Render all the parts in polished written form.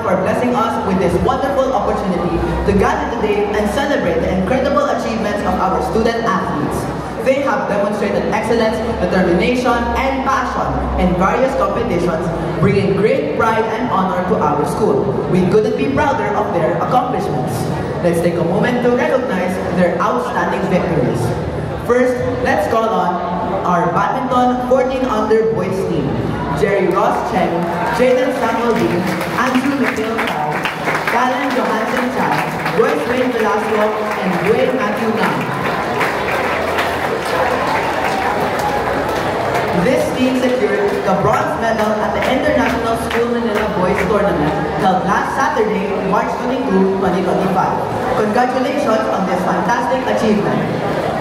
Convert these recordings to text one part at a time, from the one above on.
for blessing us with this wonderful opportunity to gather today and celebrate the incredible achievements of our student athletes. They have demonstrated excellence, determination, and passion in various competitions, bringing great pride and honor to our school. We couldn't be prouder of their accomplishments. Let's take a moment to recognize their outstanding victories. First, let's call on our badminton 14 under boys team. Jerry Ross Cheng, Jaden Samuel Dean, Andrew Mikhail Kai, Callan Johansson Chan, Royce Wayne Velasco, and Dwayne Matthew Nam. This team secured the bronze medal at the International School Manila Boys Tournament held last Saturday, March 22, 2025. Congratulations on this fantastic achievement.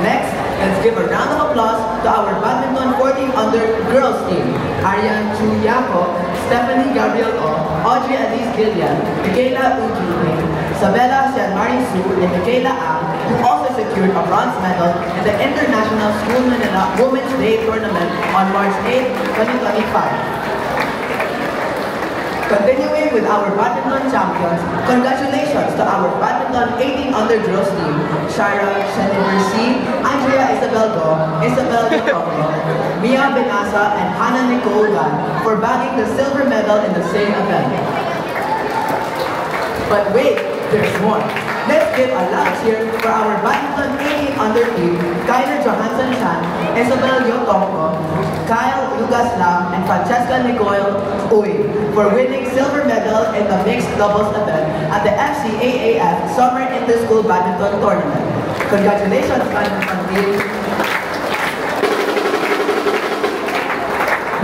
Next, let's give a round of applause to our badminton 14 under girls team. Ariane Chu Yako, Stephanie Gabriel O, Audrey Elise Gillian, Michaela Ujue, Isabella Sianmari Su, and Michaela Ang, who also secured a bronze medal in the International School Manila Women's Day Tournament on March 8, 2025. Continuing with our badminton champions, congratulations to our badminton 18 under girls team, Shara Shaniver C, Andrea Isabel Go, Isabel Nicoco, Mia Benasa, and Hannah Nicole Gan for bagging the silver medal in the same event. But wait, there's more. Let's give a loud cheer for our badminton 18 under team, Kyler Johansson Chan, Isabel Yotongo, Kyle Lucas Lam, and Francesca Nicole Uy for winning silver medal in the mixed doubles event at the FCAAF Summer Inter-School Badminton Tournament. Congratulations, badminton team!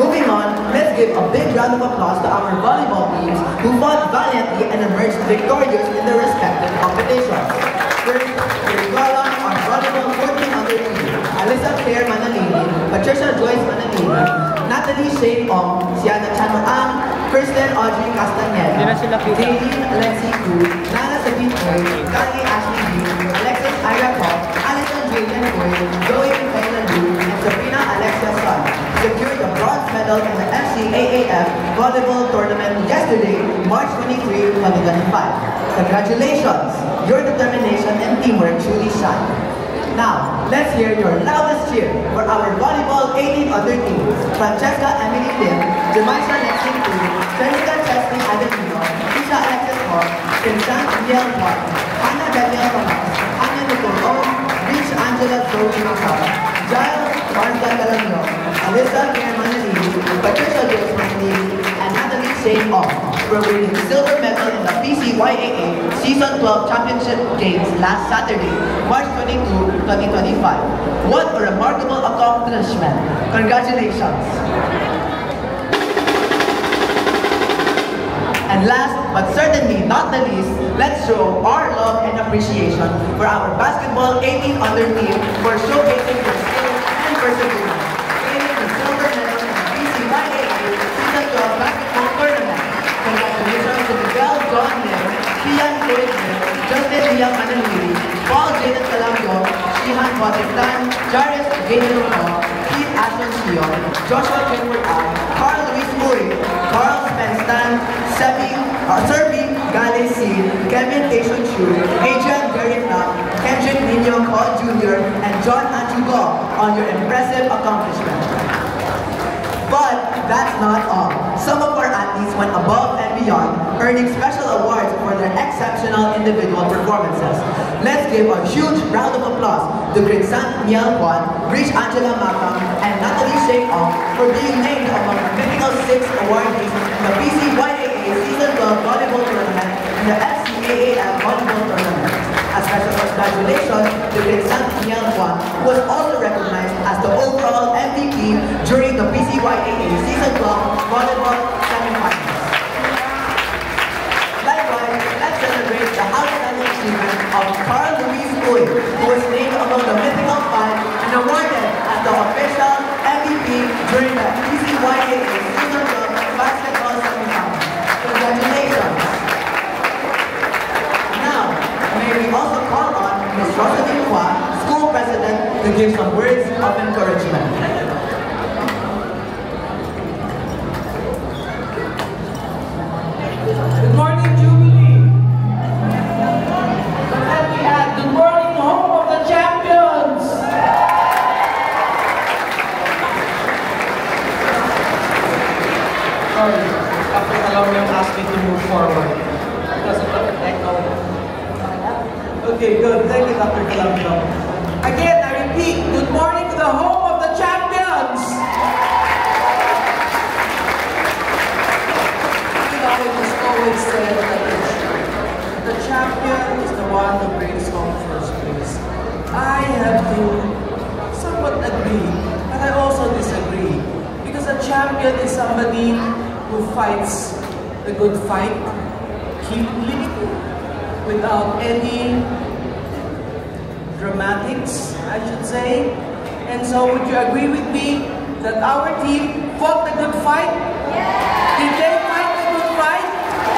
Moving on, let's give a big round of applause to our volleyball teams who fought valiantly and emerged victorious in their respective competitions. First, we call on our volleyball 14 under team, Alyssa Claire Manalini, Patricia Joyce Manalini, Natalie Shane Ong, Siana Chano Ang, Kristen Audrey Castaneda, Jaylene Alexi Gu, Nana Sabine Oy, Kali Ashley Yu, Alexis Ira Pop, Alison Julian Oy, Joey Michaela Lu, and Sabrina Alexia Sun secured the bronze medal in the FCAAF volleyball tournament yesterday, March 23, 2025. Congratulations! Your determination and teamwork truly shine. Now, let's hear your loudest cheer for our volleyball 18 under teams, Francesca Emily Lim, Jemaisha Lexing Tu, Jessica Chesley Adelino, Isha Alexis Hall, Vincent Miel Juan, Hannah Daniel Tomas, Hannah Nicole Ong, Rich Angela Zoe Makara, Giles Martha Galanyo, Alyssa Claire Manalini, Patricia Joyce Manalini, and Natalie Shane Ong for winning silver medal in the PCYAA Season 12 Championship Games last Saturday, March 22, 2025. What a remarkable accomplishment! Congratulations! And last, but certainly not the least, let's show our love and appreciation for our basketball 18 under team for showcasing their skill and perseverance, winning the silver medal in the PCYAA Season 12 Basketball Tournament. Congratulations to Miguel John Lim, Kian Lloyd Lim, Justin Liam Manaliri, Paul Jaden Calambio, Shihan Watertan, Jairus Gaynor Law, Keith Ashton Sion, Joshua Kenwood Al, Carl Luis Murray, Carl Spenstan, Serbi Gale Seed, Kevin Asian Chu, Adrian Garita, Kendrick Nino Cole Jr., and John Andrew Go on your impressive accomplishment. But that's not all. Some of our athletes went above and beyond, earning special awards for their exceptional individual performances. Let's give a huge round of applause to Vincent Miel Juan, Rich Angela Makam, and Natalie Shane Ong for being named among the mythical 6 awardees in the PCYAA Season 12 Volleyball Tournament and the FCAAF Volleyball Tournament. A special congratulations to Vincent Miel Juan, who was also recognized as the overall MVP during the PCYAA Season 12 Volleyball Semifinals. Likewise, let's celebrate the outstanding achievement of Carl Luis Uy, who was named among the mythical 5 and awarded as the official MVP during the PCYAA Season 12 Basketball Semifinals. Congratulations! Now, may we also call on Ms. Rosalie Hua, School President, to give some words of encouragement. Good morning, forward. Because of the echo. Okay, good. Thank you, Dr. Calabro. Again, I repeat, good morning to the home of the champions! I just always said that the champion is the one who brings home first place. I have to somewhat agree, but I also disagree. Because a champion is somebody who fights the good fight, keeply, without any dramatics, I should say. And so would you agree with me that our team fought the good fight? Yeah. Did they fight the good fight?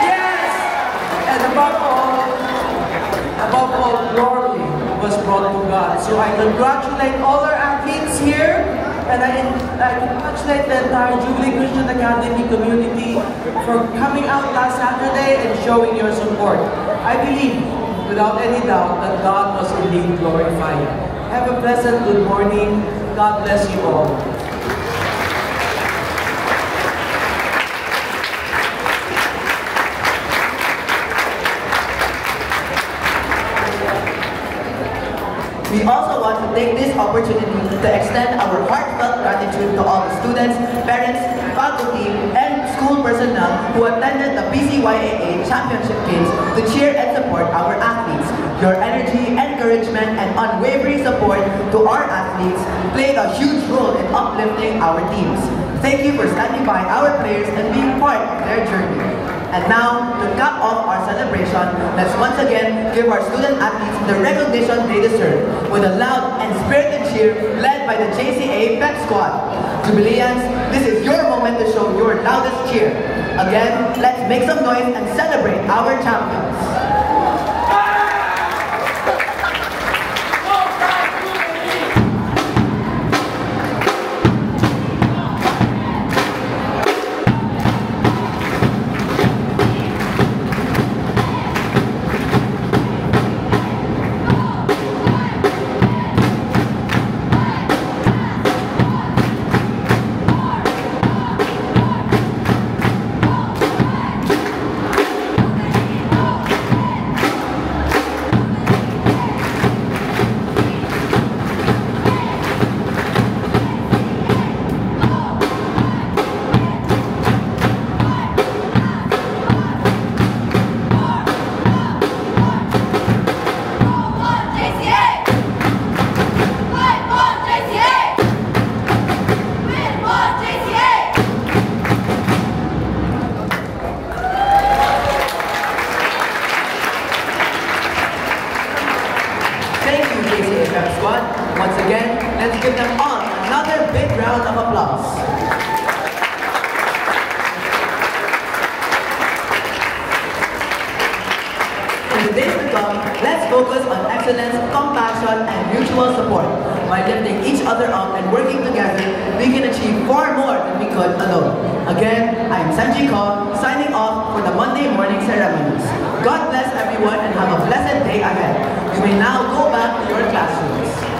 Yes! And above all, glory was brought to God. So I congratulate all our athletes here, and I congratulate the entire Jubilee Christian Academy community for coming out last Saturday and showing your support. I believe, without any doubt, that God was indeed glorified. Have a pleasant good morning. God bless you all. We also want to take this opportunity to extend our heartfelt gratitude to all the students, parents, faculty, and school personnel who attended the PCYAA Championship Games to cheer and support our athletes. Your energy, encouragement, and unwavering support to our athletes played a huge role in uplifting our teams. Thank you for standing by our players and being part of their journey. And now, to cap off our celebration, let's once again give our student athletes the recognition they deserve with a loud and spirited cheer led by the JCA Pep Squad. Jubileans, this is your moment to show your loudest cheer. Again, let's make some noise and celebrate our champions. Once again, let's give them all another big round of applause. In the days to come, let's focus on excellence, compassion, and mutual support. By lifting each other up and working together, we can achieve far more than we could alone. Again, I'm Sanji Ko, signing off for the Monday morning ceremonies. God bless everyone and have a blessed day ahead. You may now go back to your classrooms.